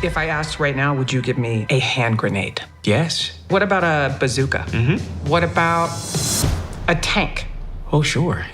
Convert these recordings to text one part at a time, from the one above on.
If I asked right now, would you give me a hand grenade? Yes. What about a bazooka? What about a tank? Oh, sure.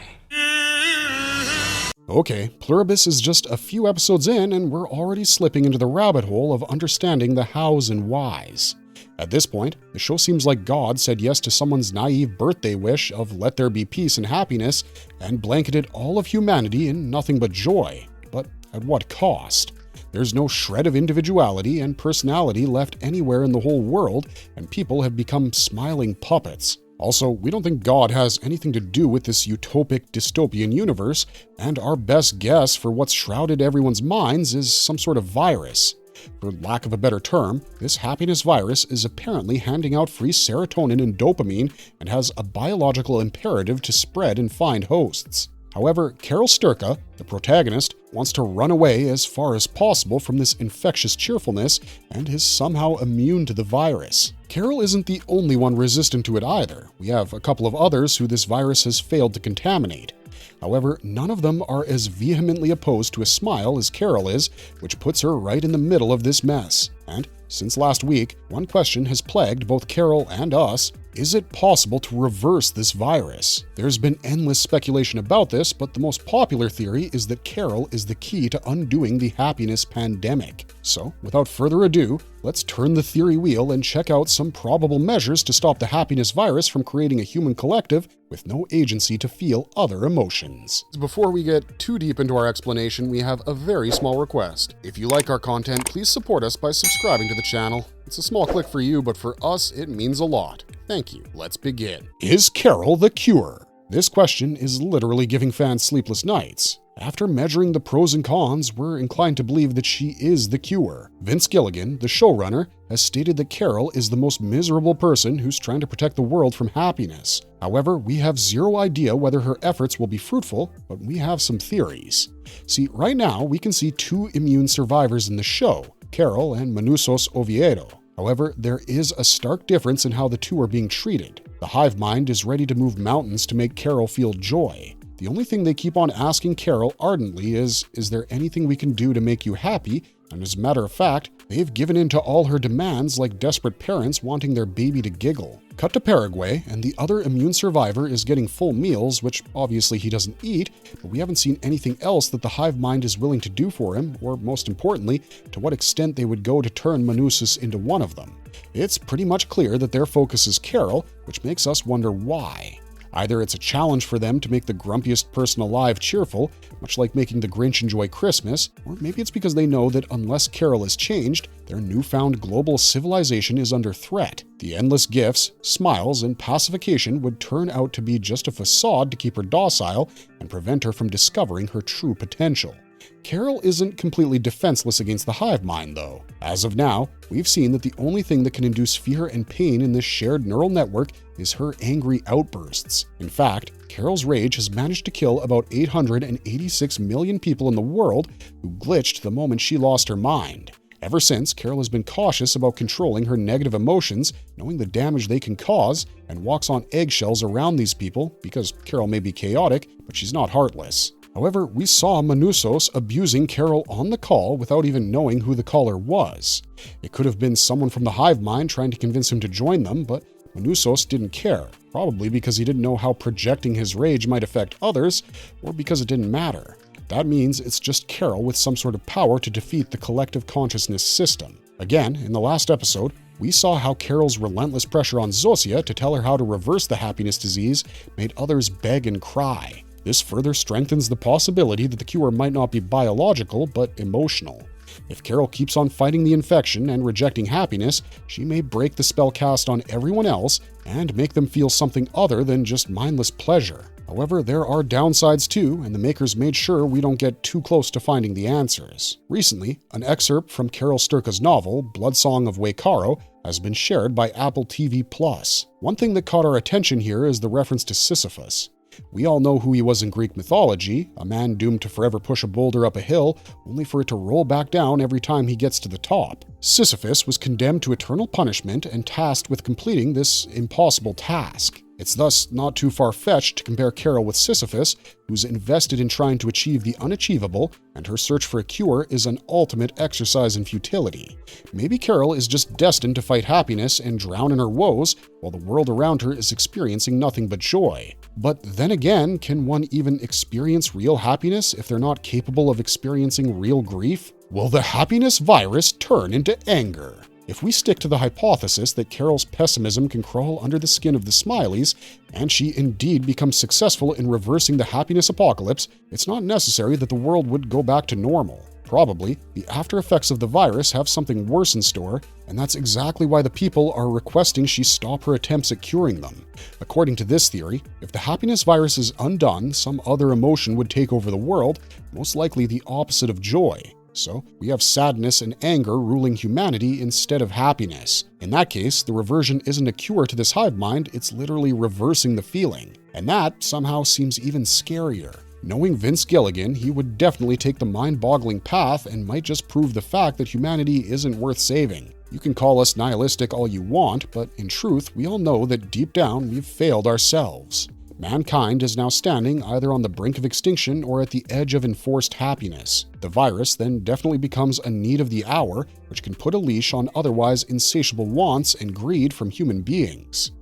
Okay, Pluribus is just a few episodes in and we're already slipping into the rabbit hole of understanding the hows and whys. At this point, the show seems like God said yes to someone's naive birthday wish of let there be peace and happiness and blanketed all of humanity in nothing but joy. But at what cost? There's no shred of individuality and personality left anywhere in the whole world, and people have become smiling puppets. Also, we don't think God has anything to do with this utopic dystopian universe, and our best guess for what's shrouded everyone's minds is some sort of virus. For lack of a better term, this happiness virus is apparently handing out free serotonin and dopamine and has a biological imperative to spread and find hosts. However, Carol Sturka, the protagonist, wants to run away as far as possible from this infectious cheerfulness and is somehow immune to the virus. Carol isn't the only one resistant to it either. We have a couple of others who this virus has failed to contaminate. However, none of them are as vehemently opposed to a smile as Carol is, which puts her right in the middle of this mess. And since last week, one question has plagued both Carol and us. Is it possible to reverse this virus? There's been endless speculation about this, but the most popular theory is that Carol is the key to undoing the happiness pandemic. So, without further ado, let's turn the theory wheel and check out some probable measures to stop the happiness virus from creating a human collective with no agency to feel other emotions. Before we get too deep into our explanation, we have a very small request. If you like our content, please support us by subscribing to the channel. It's a small click for you, but for us, it means a lot. Thank you. Let's begin. Is Carol the cure? This question is literally giving fans sleepless nights. After measuring the pros and cons, we're inclined to believe that she is the cure. Vince Gilligan, the showrunner, has stated that Carol is the most miserable person who's trying to protect the world from happiness. However, we have zero idea whether her efforts will be fruitful, but we have some theories. See, right now, we can see two immune survivors in the show, Carol and Manusos Oviedo. However, there is a stark difference in how the two are being treated. The hive mind is ready to move mountains to make Carol feel joy. The only thing they keep on asking Carol ardently is there anything we can do to make you happy? And as a matter of fact, they've given in to all her demands like desperate parents wanting their baby to giggle. Cut to Paraguay, and the other immune survivor is getting full meals, which obviously he doesn't eat, but we haven't seen anything else that the hive mind is willing to do for him, or most importantly, to what extent they would go to turn Manusos into one of them. It's pretty much clear that their focus is Carol, which makes us wonder why. Either it's a challenge for them to make the grumpiest person alive cheerful, much like making the Grinch enjoy Christmas, or maybe it's because they know that unless Carol is changed, their newfound global civilization is under threat. The endless gifts, smiles, and pacification would turn out to be just a facade to keep her docile and prevent her from discovering her true potential. Carol isn't completely defenseless against the hive mind, though. As of now, we've seen that the only thing that can induce fear and pain in this shared neural network is her angry outbursts. In fact, Carol's rage has managed to kill about 886 million people in the world who glitched the moment she lost her mind. Ever since, Carol has been cautious about controlling her negative emotions, knowing the damage they can cause, and walks on eggshells around these people because Carol may be chaotic, but she's not heartless. However, we saw Manusos abusing Carol on the call without even knowing who the caller was. It could have been someone from the hive mind trying to convince him to join them, but Manusos didn't care, probably because he didn't know how projecting his rage might affect others, or because it didn't matter. That means it's just Carol with some sort of power to defeat the collective consciousness system. Again, in the last episode, we saw how Carol's relentless pressure on Zosia to tell her how to reverse the happiness disease made others beg and cry. This further strengthens the possibility that the cure might not be biological, but emotional. If Carol keeps on fighting the infection and rejecting happiness, she may break the spell cast on everyone else and make them feel something other than just mindless pleasure. However, there are downsides too, and the makers made sure we don't get too close to finding the answers. Recently, an excerpt from Carol Sturka's novel, Bloodsong of Waikaro, has been shared by Apple TV+. One thing that caught our attention here is the reference to Sisyphus. We all know who he was in Greek mythology, a man doomed to forever push a boulder up a hill, only for it to roll back down every time he gets to the top. Sisyphus was condemned to eternal punishment and tasked with completing this impossible task. It's thus not too far-fetched to compare Carol with Sisyphus, who's invested in trying to achieve the unachievable, and her search for a cure is an ultimate exercise in futility. Maybe Carol is just destined to fight happiness and drown in her woes, while the world around her is experiencing nothing but joy. But then again, can one even experience real happiness if they're not capable of experiencing real grief? Will the happiness virus turn into anger? If we stick to the hypothesis that Carol's pessimism can crawl under the skin of the Smileys, and she indeed becomes successful in reversing the happiness apocalypse, it's not necessary that the world would go back to normal. Probably, the after effects of the virus have something worse in store, and that's exactly why the people are requesting she stop her attempts at curing them. According to this theory, if the happiness virus is undone, some other emotion would take over the world, most likely the opposite of joy. So, we have sadness and anger ruling humanity instead of happiness. In that case, the reversion isn't a cure to this hive mind, it's literally reversing the feeling. And that somehow seems even scarier. Knowing Vince Gilligan, he would definitely take the mind-boggling path and might just prove the fact that humanity isn't worth saving. You can call us nihilistic all you want, but in truth, we all know that deep down we've failed ourselves. Mankind is now standing either on the brink of extinction or at the edge of enforced happiness. The virus then definitely becomes a need of the hour, which can put a leash on otherwise insatiable wants and greed from human beings.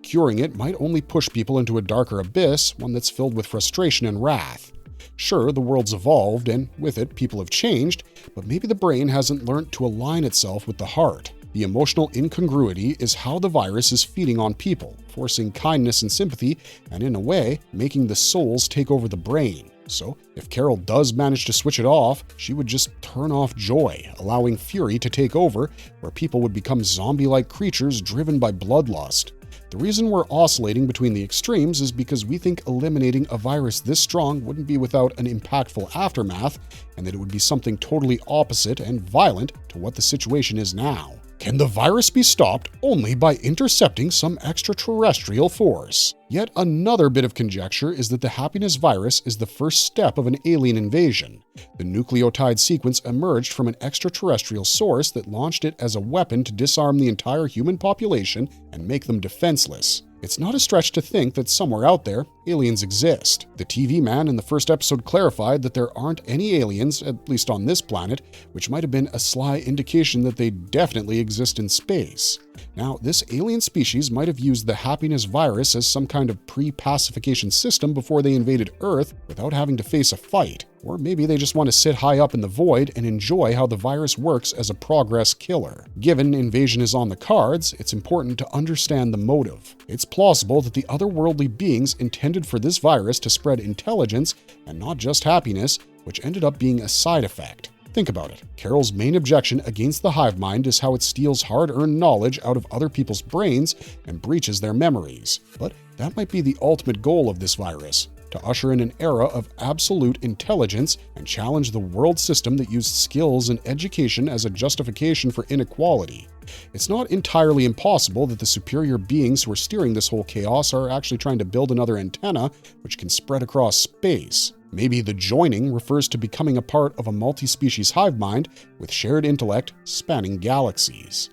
Curing it might only push people into a darker abyss, one that's filled with frustration and wrath. Sure, the world's evolved, and with it, people have changed, but maybe the brain hasn't learned to align itself with the heart. The emotional incongruity is how the virus is feeding on people, forcing kindness and sympathy, and in a way, making the souls take over the brain. So, if Carol does manage to switch it off, she would just turn off joy, allowing fury to take over, where people would become zombie-like creatures driven by bloodlust. The reason we're oscillating between the extremes is because we think eliminating a virus this strong wouldn't be without an impactful aftermath, and that it would be something totally opposite and violent to what the situation is now. Can the virus be stopped only by intercepting some extraterrestrial force? Yet another bit of conjecture is that the happiness virus is the first step of an alien invasion. The nucleotide sequence emerged from an extraterrestrial source that launched it as a weapon to disarm the entire human population and make them defenseless. It's not a stretch to think that somewhere out there, aliens exist. The TV man in the first episode clarified that there aren't any aliens, at least on this planet, which might have been a sly indication that they definitely exist in space. Now, this alien species might have used the happiness virus as some kind of pre-pacification system before they invaded Earth without having to face a fight. Or maybe they just want to sit high up in the void and enjoy how the virus works as a progress killer. Given invasion is on the cards, it's important to understand the motive. It's plausible that the otherworldly beings intended for this virus to spread intelligence and not just happiness, which ended up being a side effect. Think about it. Carol's main objection against the hive mind is how it steals hard-earned knowledge out of other people's brains and breaches their memories. But that might be the ultimate goal of this virus, to usher in an era of absolute intelligence and challenge the world system that used skills and education as a justification for inequality. It's not entirely impossible that the superior beings who are steering this whole chaos are actually trying to build another antenna which can spread across space. Maybe the joining refers to becoming a part of a multi-species hive mind with shared intellect spanning galaxies.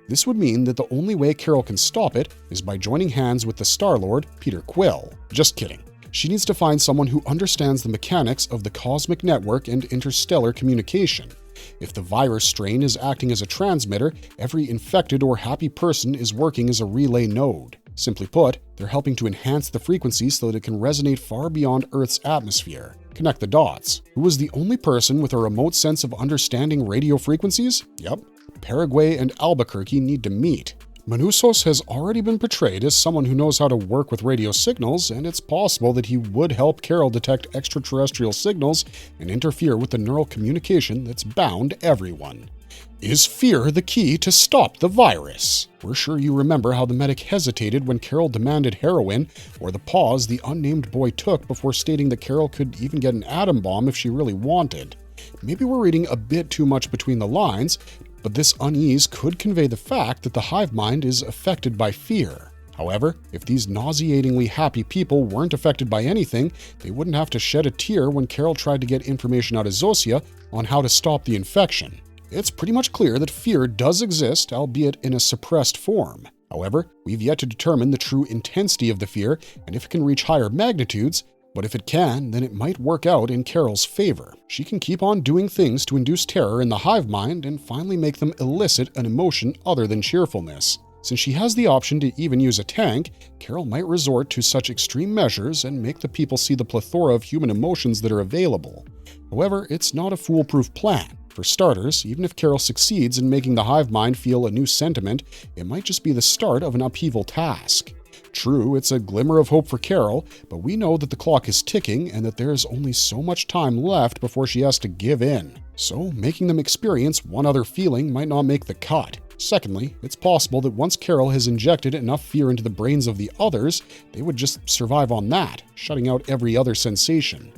This would mean that the only way Carol can stop it is by joining hands with the Star-Lord, Peter Quill. Just kidding. She needs to find someone who understands the mechanics of the cosmic network and interstellar communication. If the virus strain is acting as a transmitter, every infected or happy person is working as a relay node. Simply put, they're helping to enhance the frequency so that it can resonate far beyond Earth's atmosphere. Connect the dots. Who was the only person with a remote sense of understanding radio frequencies? Yep, Paraguay and Albuquerque need to meet. Manusos has already been portrayed as someone who knows how to work with radio signals, and it's possible that he would help Carol detect extraterrestrial signals and interfere with the neural communication that's bound everyone. Is fear the key to stop the virus? We're sure you remember how the medic hesitated when Carol demanded heroin, or the pause the unnamed boy took before stating that Carol could even get an atom bomb if she really wanted. Maybe we're reading a bit too much between the lines, but this unease could convey the fact that the hive mind is affected by fear. However, if these nauseatingly happy people weren't affected by anything, they wouldn't have to shed a tear when Carol tried to get information out of Zosia on how to stop the infection. It's pretty much clear that fear does exist, albeit in a suppressed form. However, we've yet to determine the true intensity of the fear and if it can reach higher magnitudes, but if it can, then it might work out in Carol's favor. She can keep on doing things to induce terror in the hive mind and finally make them elicit an emotion other than cheerfulness. Since she has the option to even use a tank, Carol might resort to such extreme measures and make the people see the plethora of human emotions that are available. However, it's not a foolproof plan. For starters, even if Carol succeeds in making the hive mind feel a new sentiment, it might just be the start of an upheaval task. True, it's a glimmer of hope for Carol, but we know that the clock is ticking and that there is only so much time left before she has to give in. So, making them experience one other feeling might not make the cut. Secondly, it's possible that once Carol has injected enough fear into the brains of the others, they would just survive on that, shutting out every other sensation.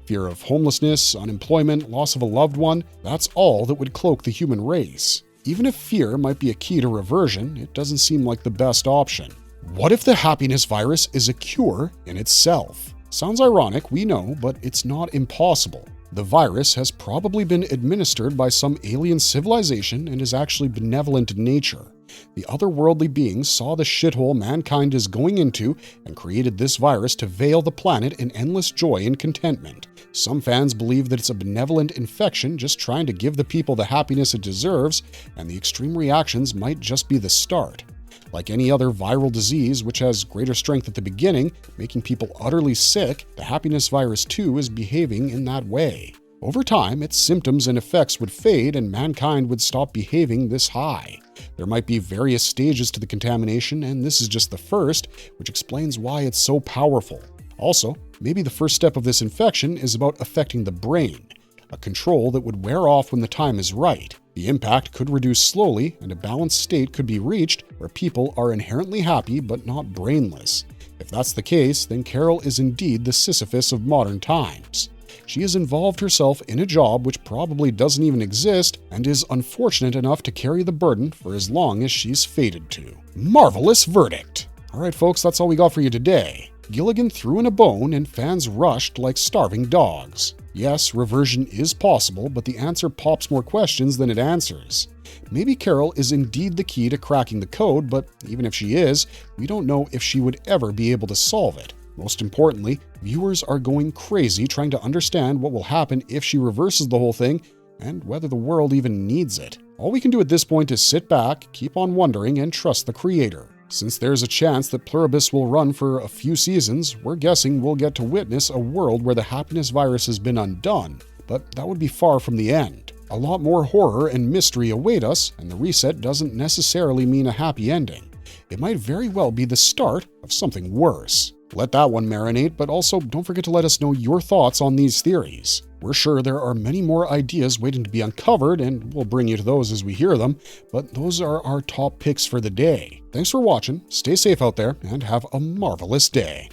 Fear of homelessness, unemployment, loss of a loved one, that's all that would cloak the human race. Even if fear might be a key to reversion, it doesn't seem like the best option. What if the happiness virus is a cure in itself? Sounds ironic, we know, but it's not impossible. The virus has probably been administered by some alien civilization and is actually benevolent in nature. The otherworldly beings saw the shithole mankind is going into and created this virus to veil the planet in endless joy and contentment. Some fans believe that it's a benevolent infection just trying to give the people the happiness it deserves, and the extreme reactions might just be the start. Like any other viral disease which has greater strength at the beginning, making people utterly sick, the happiness virus too is behaving in that way. Over time, its symptoms and effects would fade and mankind would stop behaving this high. There might be various stages to the contamination, and this is just the first, which explains why it's so powerful. Also, maybe the first step of this infection is about affecting the brain, a control that would wear off when the time is right. The impact could reduce slowly, and a balanced state could be reached where people are inherently happy but not brainless. If that's the case, then Carol is indeed the Sisyphus of modern times. She has involved herself in a job which probably doesn't even exist and is unfortunate enough to carry the burden for as long as she's fated to. Marvelous verdict! Alright folks, that's all we got for you today. Gilligan threw in a bone and fans rushed like starving dogs. Yes, reversion is possible, but the answer pops more questions than it answers. Maybe Carol is indeed the key to cracking the code, but even if she is, we don't know if she would ever be able to solve it. Most importantly, viewers are going crazy trying to understand what will happen if she reverses the whole thing and whether the world even needs it. All we can do at this point is sit back, keep on wondering, and trust the creator. Since there's a chance that Pluribus will run for a few seasons, we're guessing we'll get to witness a world where the happiness virus has been undone, but that would be far from the end. A lot more horror and mystery await us, and the reset doesn't necessarily mean a happy ending. It might very well be the start of something worse. Let that one marinate, but also don't forget to let us know your thoughts on these theories. We're sure there are many more ideas waiting to be uncovered, and we'll bring you to those as we hear them, but those are our top picks for the day. Thanks for watching, stay safe out there, and have a marvelous day.